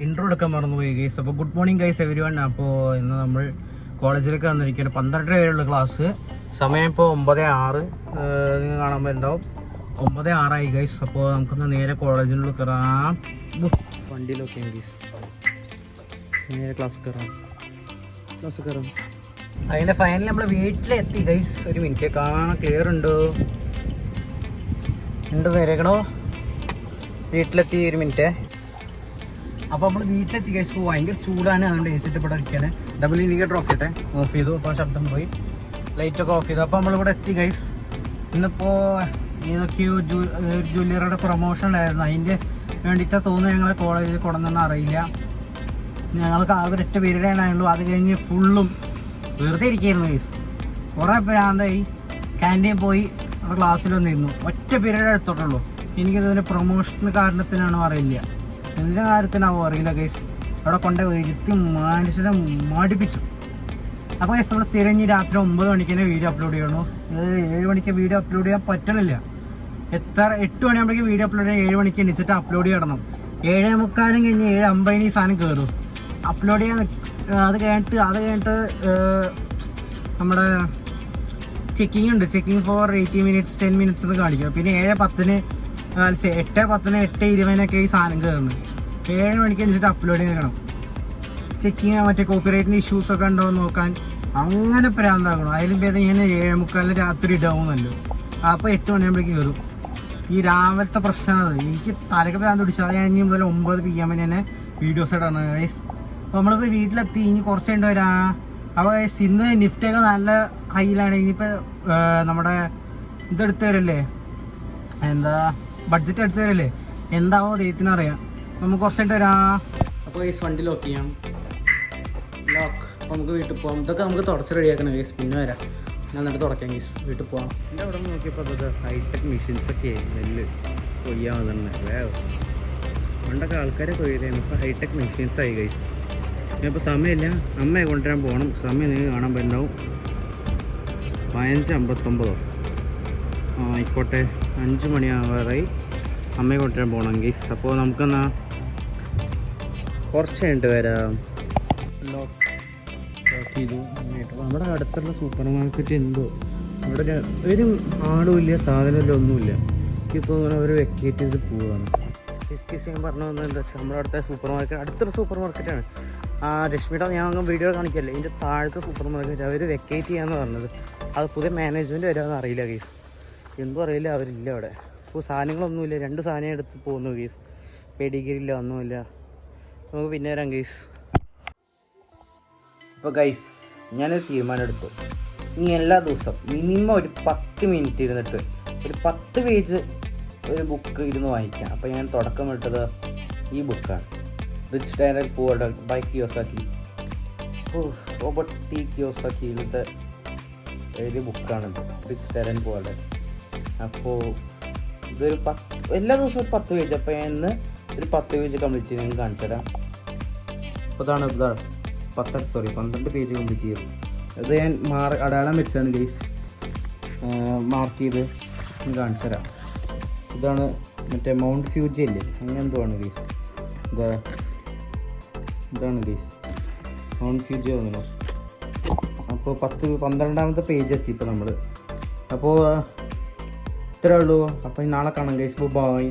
Intro എടുക്കാൻ മറന്നുപോയി guys. അപ്പോൾ good morning guys every one. അപ്പോൾ ഇന്ന് നമ്മൾ കോളേജിലേക്ക് വന്നിരിക്കുകയാണ്. 12 വരെയുള്ള ക്ലാസ്. സമയം ഇപ്പോൾ 9:06. നിങ്ങൾ കാണാൻ പറ്റുന്നുണ്ടാവും 9:06 ഗൈസ്. അപ്പോൾ നമുക്കൊന്ന് നേരെ കോളേജിനുള്ളിൽ കയറാം. വണ്ടിയിലൊക്കെ ഗൈസ് നേരെ ക്ലാസ് കയറാം. അതിൻ്റെ ഫൈനലി നമ്മൾ വീട്ടിലെത്തി ഗൈസ്. ഒരു മിനിറ്റ് കാണാൻ ക്ലിയർ ഉണ്ടോ നേരേക്കണോ? വീട്ടിലെത്തി, ഒരു മിനിറ്റ്. അപ്പോൾ നമ്മൾ വീട്ടിലെത്തി ഗൈസ്. ഭയങ്കര ചൂടാണ്, അതുകൊണ്ട് എ സി ഇവിടെ ഇരിക്കുകയാണ്. ഡബിൾ ഇൻഡിക്കേറ്റർ ഓഫ് ചെയ്യട്ടെ, ഓഫ് ചെയ്തു. അപ്പോൾ ശബ്ദം പോയി, ലൈറ്റൊക്കെ ഓഫ് ചെയ്തു. അപ്പോൾ നമ്മളിവിടെ എത്തി ഗൈസ്. ഇന്നിപ്പോൾ ഏതൊക്കെയോ ജ്വല്ലറിയുടെ പ്രൊമോഷൻ ഉണ്ടായിരുന്നു, അതിൻ്റെ വേണ്ടിയിട്ടാണ് തോന്നുന്നു ഞങ്ങളെ കോളേജിൽ കൊണ്ടുവന്നെന്ന് അറിയില്ല. ഞങ്ങൾക്ക് ആകെ ഒരൊറ്റ പീരീഡേ ഉണ്ടായുള്ളൂ. അത് കഴിഞ്ഞ് ഫുള്ളും വെറുതെ ഇരിക്കുകയായിരുന്നു ഗൈസ്. കുറേ പ്രാന്തായി. ക്യാൻറ്റീൻ പോയി അവിടെ ക്ലാസ്സിൽ വന്നിരുന്നു. ഒറ്റ പീരീഡ് എടുത്തോട്ടുള്ളൂ. എനിക്കതിൻ്റെ പ്രൊമോഷൻ കാരണത്തിനാണോ അറിയില്ല, എന്തിൻ്റെ കാര്യത്തിനാവോ അറിയില്ല ഗൈസ്. അവിടെ കൊണ്ട് വരുത്തി മനുഷ്യനെ മടിപ്പിച്ചു. അപ്പോൾ ഗൈസ് നമ്മൾ സ്ഥിരം ഇനി രാത്രി 9 മണിക്ക് തന്നെ വീഡിയോ അപ്ലോഡ് ചെയ്യണു. 7 മണിക്ക് വീഡിയോ അപ്ലോഡ് ചെയ്യാൻ പറ്റണില്ല. 8 മണിയാകുമ്പോഴേക്കും വീഡിയോ അപ്ലോഡ് ചെയ്യാൻ 7 മണിക്ക് എണീച്ചിട്ട് അപ്ലോഡ് ചെയ്യണം. 7:45 കഴിഞ്ഞ് 7:50 ഈ സാധനം കയറും അപ്ലോഡ് ചെയ്യാൻ. അത് കഴിഞ്ഞിട്ട് നമ്മുടെ ചെക്കിങ് ഉണ്ട്. ചെക്കിങ് ഫോർ 80 മിനിറ്റ്സ് 10 മിനിറ്റ്സ് എന്ന് കാണിക്കും. പിന്നെ 7:10 8:20 ഈ സാധനം കയറുന്നത്. 7 മണിക്ക് അനുസരിച്ച് അപ്ലോഡ് ചെയ്യണം. ചെക്കിങ് മറ്റേ കോപ്പിറൈറ്റിൻ്റെ ഇഷ്യൂസൊക്കെ ഉണ്ടോ എന്ന് നോക്കാൻ അങ്ങനെ പ്രാന്താക്കണം. അതിലും ഭേദം ഞാൻ 7:45 രാത്രി ഇടാവുന്നല്ലോ. അപ്പോൾ 8 മണിയാകുമ്പോഴേക്ക് കയറും. ഈ രാവിലത്തെ പ്രശ്നമാണ് എനിക്ക്. തലക്ക് പ്രാന്ത് പിടിച്ചാൽ ഞാൻ ഇനി മുതൽ 9 PM തന്നെ വീഡിയോസ് ഇടാണ് ഗൈസ്. അപ്പോൾ നമ്മളിപ്പോൾ വീട്ടിലെത്തി, ഇനി കുറച്ച് കഴിഞ്ഞ് വരാം. അപ്പോൾ ഗൈസ് ഇന്ന് നിഫ്റ്റിയൊക്കെ നല്ല ഹൈയിലാണ്. ഇനിയിപ്പോൾ നമ്മുടെ ഇതെടുത്ത് തരല്ലേ, എന്താ ബഡ്ജറ്റ് എടുത്ത് തരല്ലേ, എന്താവോ ദൈവത്തിനറിയാം. നമുക്ക് കുറച്ചായിട്ട് വരാം. അപ്പോൾ ഗൈസ് വണ്ടി ലോക്ക് ചെയ്യാം. ലോക്ക്. അപ്പോൾ നമുക്ക് വീട്ടിൽ പോകാം. ഇതൊക്കെ നമുക്ക് തുടച്ച് റെഡിയാക്കണം ഗൈസ്. പിന്നെ വരാം, ഞാൻ എന്നിട്ട് തുടക്കാം ഗൈസ്. വീട്ടിൽ പോകാം. എൻ്റെ അവിടെ നിന്ന് നോക്കിയപ്പോൾ അത് ഹൈടെക് മെഷീൻസൊക്കെ നെല്ല് കൊയ്യാൻ തന്നെ. പണ്ടൊക്കെ ആൾക്കാരെ കൊയ്യായിരുന്നു, ഇപ്പോൾ ഹൈടെക് മെഷീൻസായി ഗൈസ്. ഇപ്പോൾ സമയമില്ല, അമ്മയെ കൊണ്ടുവരാൻ പോകണം. സമയം നിങ്ങൾ കാണാൻ പറ്റുന്നുണ്ടാവും 15:59. ആയിക്കോട്ടെ, 5 മണിയാവാറായി. അമ്മയെ കൊണ്ടുവരാൻ പോകണം ഗൈസ്. അപ്പോൾ നമുക്കെന്നാ കുറച്ച് കഴിഞ്ഞിട്ട് വരാം. ലോക്ക് ചെയ്തു. നമ്മുടെ അടുത്തുള്ള സൂപ്പർ മാർക്കറ്റ് എന്തോ അവിടെ ഒരു ആളുമില്ല, സാധനമില്ല, ഒന്നുമില്ല. എനിക്കിപ്പോൾ ഇങ്ങനെ ഒരു വെക്കേറ്റ് ചെയ്ത് പോവുകയാണ്. ഡിസ്കസ് ചെയ്യാൻ പറഞ്ഞു വന്നത് എന്താ വെച്ചാൽ നമ്മുടെ അടുത്തൊരു സൂപ്പർ മാർക്കറ്റാണ്. രശ്മിയുടെ ഞാൻ അങ്ങ് വീഡിയോ കാണിക്കല്ലേ, ഇതിൻ്റെ താഴത്തെ സൂപ്പർ മാർക്കറ്റ് അവർ വെക്കേറ്റ് ചെയ്യാമെന്ന് പറഞ്ഞത്. അത് പുതിയ മാനേജ്മെൻറ്റ് വരാമെന്ന് അറിയില്ല ഗീസ്. എന്തും അറിയില്ല, അവരില്ല അവിടെ. ഇപ്പോൾ സാധനങ്ങളൊന്നുമില്ല. 2 സാധനം എടുത്ത് പോകുന്നു ഗീസ്. പെഡിഗ്രിയില്ല, ഒന്നുമില്ല. നമുക്ക് പിന്നെ വരാം ഗീസ്. ഇപ്പോൾ ഗൈസ് ഞാനൊരു തീരുമാനം എടുത്തു. ഇനി എല്ലാ ദിവസവും മിനിമം ഒരു 10 മിനിറ്റ് ഇരുന്നിട്ട് ഒരു 10 പേജ് ഒരു ബുക്ക് ഇരുന്ന് വായിക്കാം. അപ്പോൾ ഞാൻ തുടക്കം ഇട്ടത് ഈ ബുക്കാണ്, Rich Dad Poor Dad by Kiyosaki. Robert T കിയോസാക്കിയിലത്തെ എഴുതിയ ബുക്കാണിത്, റിച്ച് ഡാഡ് പുവർ ഡാഡ്. അപ്പോൾ ഇതൊരു എല്ലാ ദിവസവും 10 പേജ്. അപ്പോൾ ഞാൻ ഇന്ന് ഒരു 10 പേജ് കംപ്ലീറ്റ് ചെയ്ത് നിങ്ങൾക്ക് കാണിച്ചു തരാം. അപ്പോൾ ഇതാണ് 12 പേജ് കംപ്ലീറ്റ് ചെയ്തു. അത് ഞാൻ അടയാളം വെച്ചാണ് ഗൈസ് മാർക്ക് ചെയ്ത് കാണിച്ചു തരാം. ഇതാണ് മറ്റേ മൗണ്ട് ഫ്യൂജി അല്ലേ, അങ്ങനെ എന്തോ ആണ് ഗൈസ്. ഇതാണ് ഗൈസ് മൗണ്ട് ഫ്യൂജി തോന്നുന്നു. അപ്പോൾ 12ാമത്തെ പേജ് എത്തി ഇപ്പോൾ നമ്മൾ. അപ്പോൾ ഇത്രേ ഉള്ളൂ. അപ്പോൾ നാളെ കാണാം ഗൈസ്. ബൈ.